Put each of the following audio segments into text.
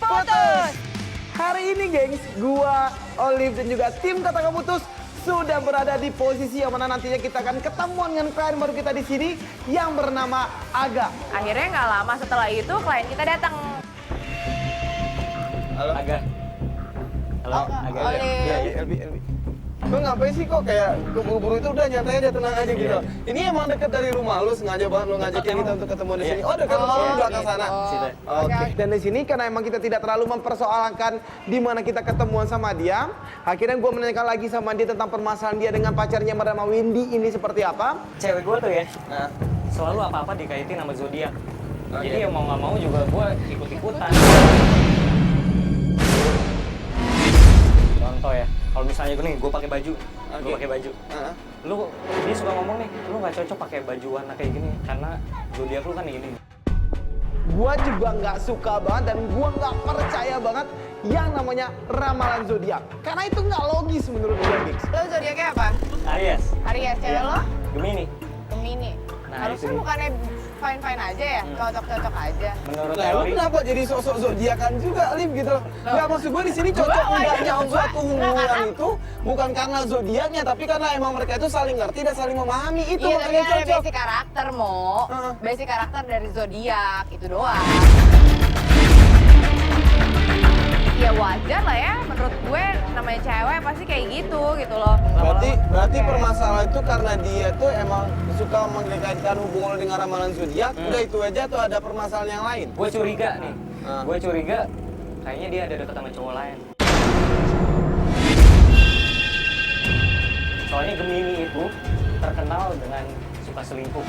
Putus. Hari ini gengs, gua, Olive dan juga tim Kata Nggak Putus sudah berada di posisi yang mana nantinya kita akan ketemuan dengan klien baru kita di sini yang bernama Aga. Akhirnya nggak lama setelah itu klien kita datang. Halo. Aga. Halo. Aga. Olive. Iya, Elbi. Lu ngapain sih kok kayak buru-buru itu udah nyantai aja, tenang aja gitu. Ini emang deket dari rumah lu, sengaja banget lu ngajakin kita untuk ketemu di sini. Oh, dekat rumah lu belakang sana. Oke. Dan di sini karena emang kita tidak terlalu mempersoalkan di mana kita ketemuan sama dia, akhirnya gue menanyakan lagi sama dia tentang permasalahan dia dengan pacarnya yang bernama Windy ini seperti apa. Cewek gue tuh ya, Nah, selalu apa-apa dikaitin sama zodiak. Jadi ya mau nggak mau juga gue ikut-ikutan. Contoh ya, kalau misalnya gue nih, gue pakai baju, gue pakai baju. Lu, dia suka ngomong nih, lu nggak cocok pakai baju warna kayak gini, karena zodiak lu kan gini. Gua juga nggak suka banget dan gua nggak percaya banget yang namanya ramalan zodiak. Karena itu nggak logis menurut gua, gengs. Lo zodiaknya apa? Aries, Aries. Cewek lo? Gemini. Gemini. Nah, Harusnya itu dia. bukannya fine-fine aja ya? Cocok-cocok aja. Menurut nah lu teori, kenapa jadi sosok zodiakan juga, Liv gitu? Nggak, maksud gue di sini cocok Gua enggaknya wajar, suatu gua. hubungan Nggak, itu bukan karena zodiaknya, tapi karena emang mereka itu saling ngerti dan saling memahami itu Iya, tapi makanya ada cocok. basic karakter, Mo. Basic karakter dari zodiak, itu doang. Ya wajar lah ya, menurut gue namanya cewek pasti kayak gitu loh. Berarti Oke. permasalahan itu karena dia tuh emang suka mengkaitkan hubungan dengan ramalan zodiak, udah itu aja tuh ada permasalahan yang lain. gue curiga nih. Ah. Gue curiga, kayaknya dia ada deket sama cowok lain. Soalnya Gemini itu terkenal dengan suka selingkuh.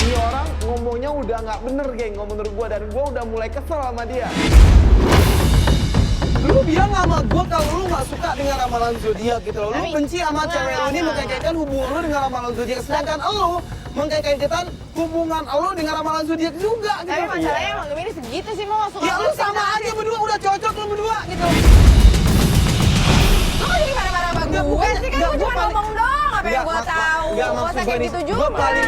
Ini orang ngomongnya udah nggak bener, geng, ngomong menurut gua, dan gua udah mulai kesel sama dia. Lu bilang sama gue kalau lu nggak suka dengan ramalan zodiak gitu loh. Lu Tapi- benci sama cewek lu ini Enggak. mengkaitkan hubungan lu dengan ramalan zodiak, sedangkan lu mengkaitkan hubungan lu dengan ramalan zodiak juga gitu. Tapi masalahnya emang Gemini segitu sih, Mo. Suka Ya lu ngerti sama sama aja berdua, udah cocok lu berdua gitu. Lo kok jadi marah-marah sama Nggak, gue bukan- sih? Kan nggak, gue gua cuma paling- ngomong doang, apa yang gue tahu? Nggak, Gak maksud usah gue kayak nih, gitu gue juga. paling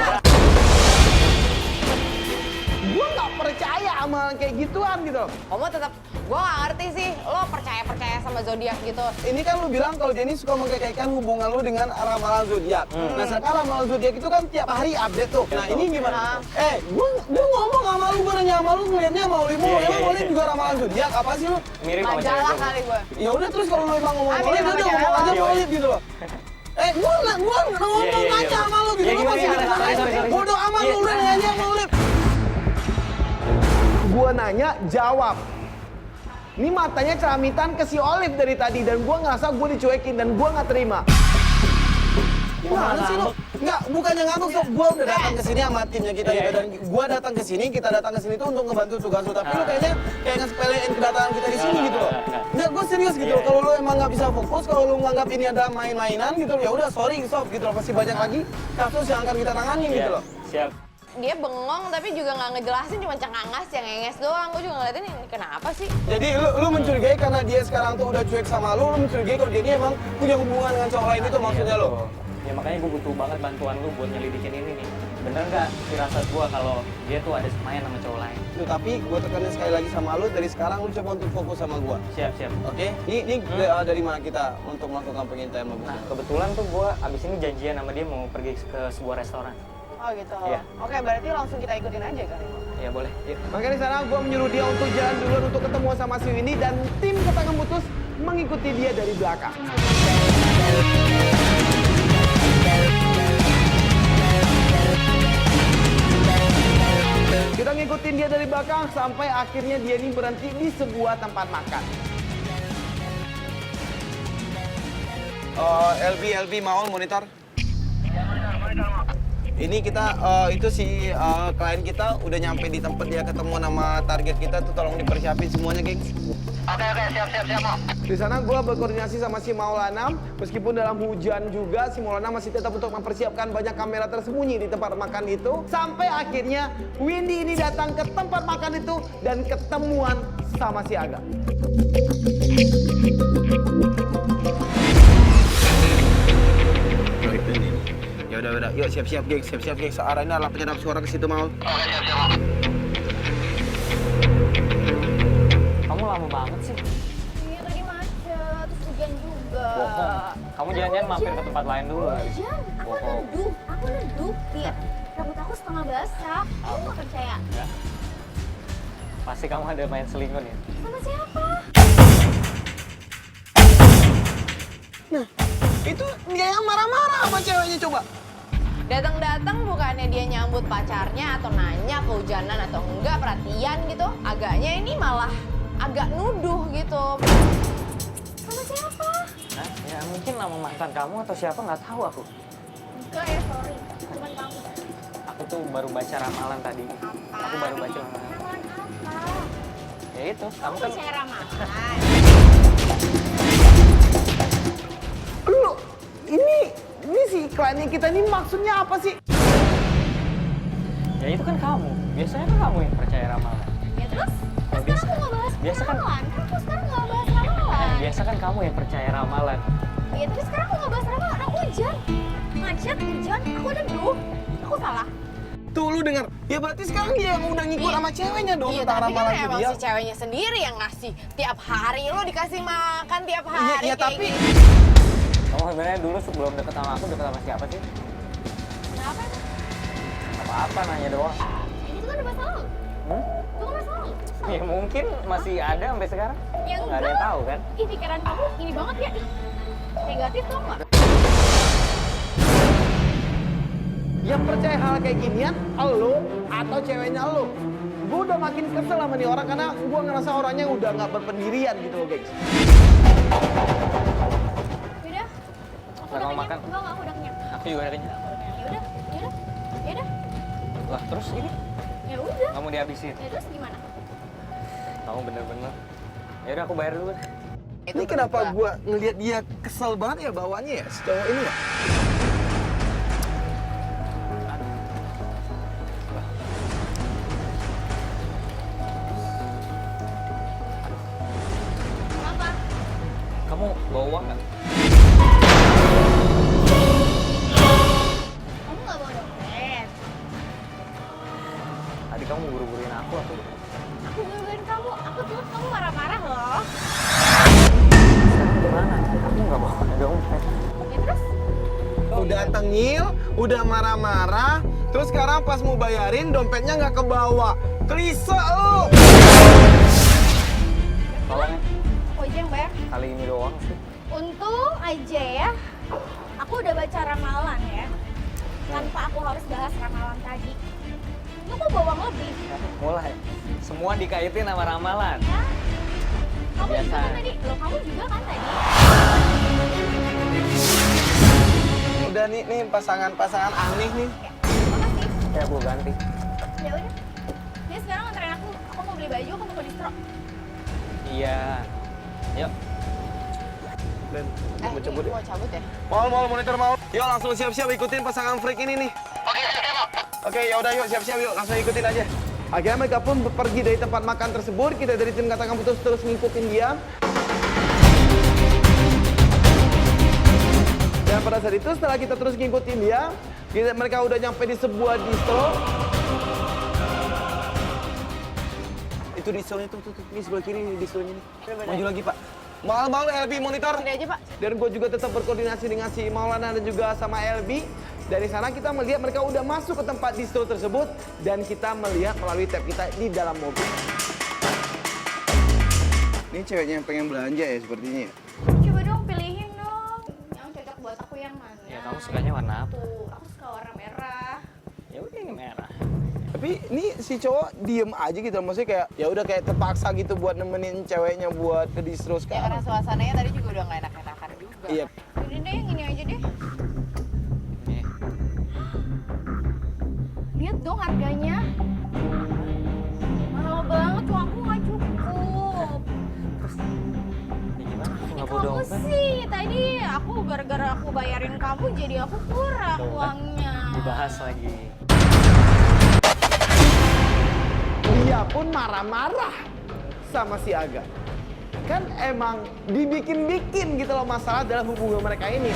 Gua nggak percaya sama kayak gituan gitu loh. Kamu tetap, gue gak ngerti sih, lo percaya sama zodiak gitu. ini kan lu bilang kalau Jenny suka mengkaitkan hubungan lu dengan ramalan zodiak. Nah sekarang ramalan zodiak itu kan tiap hari update tuh. Nah ini gimana? Gua ngomong sama lu, gua nanya sama lu, ngeliatnya sama Olive, emang Olive juga ramalan zodiak apa sih lu? Mirip sama cewek Majalah gue. kali gue. Ya udah terus kalau lu emang ngomong Ah, sama Olive, mirip udah sama ngomong aja cewek. sama Olive gitu loh. Gua ngomong Iya. aja sama lu gitu, Iya, lu gimana, masih gimana? Sorry. bodoh amat Iya. lu udah nanya sama Olive. Gua nanya, jawab. Ini matanya ceramitan ke si Olive dari tadi dan gua ngerasa gua dicuekin dan gua nggak terima. Gimana sih lu? Enggak, bukannya ngambek, Sob. Gua udah datang ke sini sama timnya kita Iya, gitu, iya. dan gua datang ke sini, kita datang ke sini tuh untuk ngebantu tugas lu, tapi lu kayaknya kayak ngesepelein kedatangan kita di sini gitu loh. Enggak, gua serius gitu. Iya, iya. Kalau lu emang nggak bisa fokus, kalau lu nganggap ini ada main-mainan gitu, ya udah sorry, Sob gitu loh. Pasti banyak lagi kasus yang akan kita tangani gitu loh. Siap. Dia bengong tapi juga gak ngejelasin, cuma cengangas yang ngenges doang. Gue juga ngeliatin ini kenapa sih? Jadi lu mencurigai karena dia sekarang tuh udah cuek sama lu mencurigai kalau dia ini emang punya hubungan dengan cowok lain itu maksudnya lo. Ya makanya gue butuh banget bantuan lu buat nyelidikin ini nih. Bener nggak firasat gue kalau dia tuh ada main sama cowok lain? Tuh, tapi gua tekanin sekali lagi sama lu, dari sekarang lu coba untuk fokus sama gua. Siap. Oke? Ini dari mana kita untuk melakukan pengintaian sama Nah gua? kebetulan tuh gue abis ini janjian sama dia mau pergi ke sebuah restoran. Oh gitu. Iya. Oke, berarti langsung kita ikutin aja kali. Ya boleh, yuk. Makanya di sana gua menyuruh dia untuk jalan duluan untuk ketemu sama si Windy dan tim Kata Nggak Putus mengikuti dia dari belakang. Kita ngikutin dia dari belakang sampai akhirnya dia ini berhenti di sebuah tempat makan. LB mau monitor. Ini kita itu si klien kita udah nyampe di tempat dia ketemu nama target kita tuh, tolong dipersiapin semuanya, gengs. Oke, siap, Mak. Di sana gue berkoordinasi sama si Maulana, meskipun dalam hujan juga si Maulana masih tetap untuk mempersiapkan banyak kamera tersembunyi di tempat makan itu. Sampai akhirnya Windy ini datang ke tempat makan itu dan ketemuan sama si Aga. Ya udah, yuk siap-siap, gengs, siap-siap, gengs. Searahnya adalah penyedap suara ke situ, mau. Oke, siap, Mak. banget sih. Iya tadi macet, terus hujan juga. Bohong. Kamu jangan-jangan mampir ke tempat lain dulu lagi. Hujan, aku Bohong. neduh. Lihat, rambut aku setengah basah. Kamu nggak percaya? Ya. Pasti kamu ada main selingkuh ya? Sama siapa? Itu dia yang marah-marah sama ceweknya coba. Datang-datang bukannya dia nyambut pacarnya atau nanya kehujanan atau enggak, perhatian gitu. Agaknya ini malah agak nuduh gitu. Sama siapa? Hah? Ya mungkin nama mantan kamu atau siapa nggak tahu aku. Enggak ya, sorry. Cuman kamu. Aku tuh baru baca ramalan tadi. Aku baru baca ramalan. Ramalan apa? Ya itu, kamu Kamu kan percaya ramalan? Lu, ini si iklannya kita ini maksudnya apa sih? ya itu kan kamu. Biasanya kan kamu yang percaya ramalan. Ya terus? Ya, Sekarang aku nggak bahas biasa kan- ramalan. Kan aku sekarang nggak bahas ramalan. Biasa kan kamu yang percaya ramalan. Ya tapi sekarang aku nggak bahas ramalan. Aku hujan. Macet, hujan. Aku neduh. Aku salah. Tuh lu denger. Ya berarti sekarang dia yang udah ngikut sama ceweknya dong Iya, tentang tapi kan ramalan emang dia. si ceweknya sendiri yang ngasih. Tiap hari lo dikasih makan, tiap hari Iya, kayak tapi gitu. Kamu sebenarnya dulu sebelum deket sama aku deket sama siapa sih? Kenapa? Apa-apa nanya doang. Ini tuh kan udah masa lalu. Itu kan masa lalu. Ya mungkin masih ada sampai sekarang. Ya Nggak ada yang tahu kan? Ih, pikiran kamu ini banget ya. Ih, negatif tuh nggak? Yang percaya hal kayak ginian, elu atau ceweknya elu? Gue udah makin kesel sama nih orang karena gue ngerasa orangnya udah nggak berpendirian gitu loh guys. Yaudah. Aku Nggak udah mau kenyang. makan? Enggak, aku udah kenyang. Aku juga ada kenyang. Yaudah, yaudah, yaudah. Lah terus ini Ya udah. kamu dihabisin. Ya terus gimana? Kamu bener-bener. Ya udah aku bayar dulu. Itu Ini kenapa berubah. gua ngelihat dia kesel banget ya bawaannya ya si cowok ini ya? Kenapa? Kamu bawa uang nggak? Kamu nggak bawa dompet? Tadi kamu buru-buruin aku. Aku gangguin kamu. Aku tuh kamu marah-marah loh. Sekarang gimana? Aku nggak bawa dompet. Ya terus? Udah tengil, udah marah-marah, terus sekarang pas mau bayarin dompetnya nggak kebawa. Klise lu! Tolong ya, Aku aja yang bayar. kali ini doang sih. Untung aja ya. Aku udah baca ramalan ya. Tanpa aku harus bahas ramalan tadi. Lu kok bawang lebih? Mulai. Semua dikaitin sama ramalan. Ya. Kamu juga Biasa. kan tadi? Loh, kamu juga kan tadi? Udah nih pasangan-pasangan aneh nih. Makasih. Ya aku ganti. Ya udah. Dia sekarang nganterin aku. Aku mau beli baju, aku mau ke distro. Iya. Yuk. Dan Mau cabut ya? Mau monitor mau. Yuk langsung siap-siap ikutin pasangan freak ini nih. Oke, siap, Om. Oke, ya udah yuk siap-siap yuk langsung ikutin aja. Akhirnya mereka pun pergi dari tempat makan tersebut. Kita dari tim katakan putus terus ngikutin dia. Dan pada saat itu setelah kita terus ngikutin dia, mereka udah nyampe di sebuah distro. Itu distronya tuh, ini sebelah kiri nih distronya nih. Maju lagi Pak. Mal LB monitor. Sini aja, Pak. Dan gue juga tetap berkoordinasi dengan si Maulana dan juga sama LB. Dari sana kita melihat mereka udah masuk ke tempat distro tersebut. Dan kita melihat melalui tab kita di dalam mobil. Ini ceweknya yang pengen belanja ya sepertinya ya. Coba dong pilihin dong. Yang cocok buat aku yang mana? Ya kamu sukanya warna apa? Tuh, aku suka warna merah. Ya udah ini merah. Tapi ini si cowok diem aja gitu, maksudnya kayak ya udah kayak terpaksa gitu buat nemenin ceweknya buat ke distro Ya karena sekarang. suasananya tadi juga udah nggak enak-enakan juga. Iya. Udah deh, yang ini aja deh. Nih. Lihat dong harganya. Mahal banget, cuma aku nggak cukup. Ya gimana? Aku nggak bawa Kamu dompet. sih, tadi aku gara-gara aku bayarin kamu jadi aku kurang Tuh, kan? uangnya. Dibahas lagi. Dia pun marah-marah sama si Aga. Kan emang dibikin-bikin gitu loh masalah dalam hubungan mereka ini.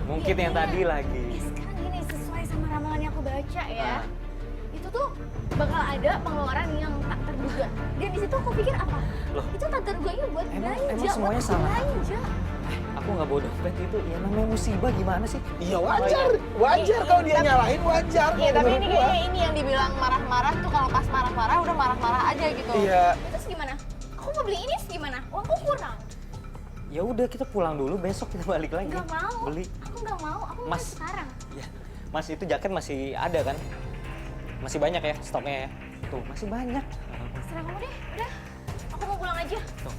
Mungkin yang tadi lagi. Sekarang gini, sesuai sama ramalan yang aku baca ya. Ah. Itu tuh bakal ada pengeluaran yang tak terduga. Dan di situ aku pikir apa? Loh. Itu tante gue buat belanja. emang semuanya buat salah? belanja. Aku nggak bawa dompet itu, ya namanya musibah gimana sih? Iya wajar kalau dia nyalahin wajar. Iya, kalau tapi menurut ini gua. kayaknya ini yang dibilang marah-marah tuh kalau pas marah-marah udah marah-marah aja gitu. Iya. Terus gimana? Aku mau beli ini gimana? Uangku kurang. Ya udah kita pulang dulu, besok kita balik lagi. Gak mau. Beli. Aku gak mau. Aku mau Mas. sekarang. Ya, Mas itu jaket masih ada kan? Masih banyak ya stoknya ya? Tuh, masih banyak. Serah kamu deh. Udah. Aku mau pulang aja. Tuh.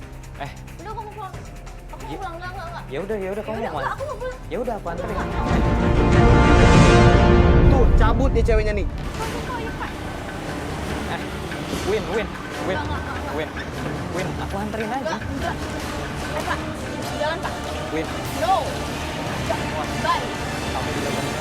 Udah aku mau pulang. Aku mau Iya. pulang. Enggak. Ya udah kamu Yaudah, mau. enggak, aku mau pulang. Ya udah aku anterin. Tuh cabut nih ceweknya nih. Aku ayo, Pak. Win. Enggak. Win, aku anterin aja. Enggak. Ayo, Pak. Jalan, Pak. Win, No. Bye. kamu juga bener.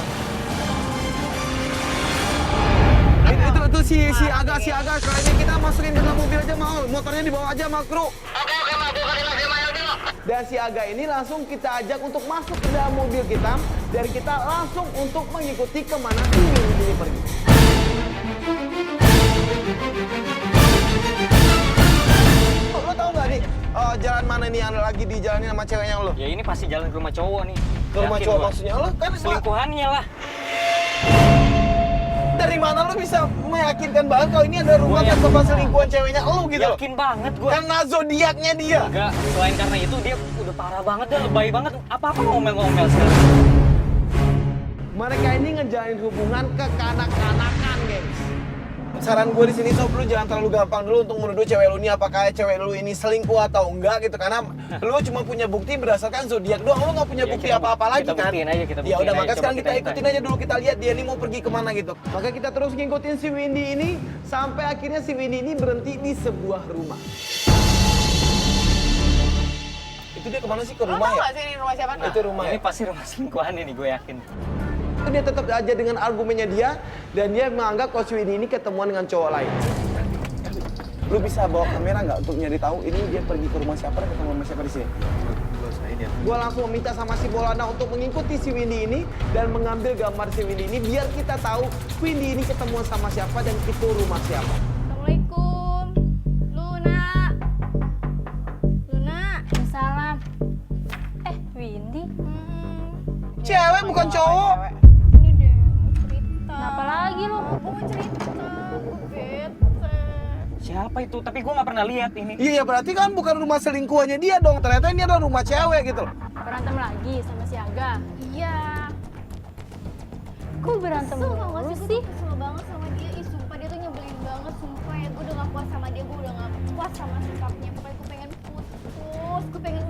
Itu si Aga kayaknya kita masukin ke dalam mobil aja mau. Motornya dibawa aja sama kru. Oke, Mak. Gua kasih Mas Gema dulu. Dan si Aga ini langsung kita ajak untuk masuk ke dalam mobil kita dan kita langsung untuk mengikuti kemana si Windy ini pergi. Lo tau nggak nih jalan mana nih yang lagi dijalanin sama ceweknya lo? Ya ini pasti jalan ke rumah cowok nih. Ke rumah Yakin cowok gua. maksudnya lo kan Selingkuhannya lah. dari mana lo bisa meyakinkan banget kalau ini ada rumah Gua tempat selingkuhan ceweknya lo gitu loh? Yakin banget gua. Karena zodiaknya dia. Enggak, selain karena itu dia udah parah banget, dia lebay banget. Apa-apa ngomel-ngomel sekarang. Mereka ini ngejalanin hubungan kekanak-kanakan, gengs. Saran gue di sini sob, lu jangan terlalu gampang dulu untuk menuduh cewek lu ini apakah cewek lu ini selingkuh atau enggak gitu, karena lu cuma punya bukti berdasarkan zodiak doang, lu nggak punya Ya, bukti kita apa-apa lagi kita kan? buktiin aja, kita Ya buktiin udah, aja, maka coba sekarang kita kita ikutin aja dulu, kita lihat dia ini mau pergi kemana gitu. Maka kita terus ngikutin si Windy ini sampai akhirnya si Windy ini berhenti di sebuah rumah. Itu dia kemana sih, ke Lo rumah tau ya? gak sih ini rumah siapa? Itu rumah Ini ya? pasti rumah selingkuhan ini, gue yakin. Dia tetap aja dengan argumennya dia dan dia menganggap kalau si Windy ini ketemuan dengan cowok lain. Lu bisa bawa kamera nggak untuk nyari tahu ini dia pergi ke rumah siapa dan ketemu sama siapa di sini? Gua langsung meminta sama si Maulana untuk mengikuti si Windy ini dan mengambil gambar si Windy ini biar kita tahu Windy ini ketemuan sama siapa dan itu rumah siapa. Assalamualaikum. Luna. Salam. Windy. Cewek bukan cowok. Ini deh, mau cerita. Kenapa lagi lu? Aku mau cerita. Aku bete. Siapa itu? Tapi gue nggak pernah lihat ini. Iya, berarti kan bukan rumah selingkuhannya dia dong. Ternyata ini adalah rumah cewek gitu loh. Berantem lagi sama si Aga? Iya. Kok berantem Kesel tau gak mulu sih? sih? Gue kesel banget sama dia. Ih sumpah dia tuh nyebelin banget. Sumpah ya gue udah gak kuat sama dia. Gue udah gak kuat sama sikapnya. Pokoknya gue pengen putus. Gue pengen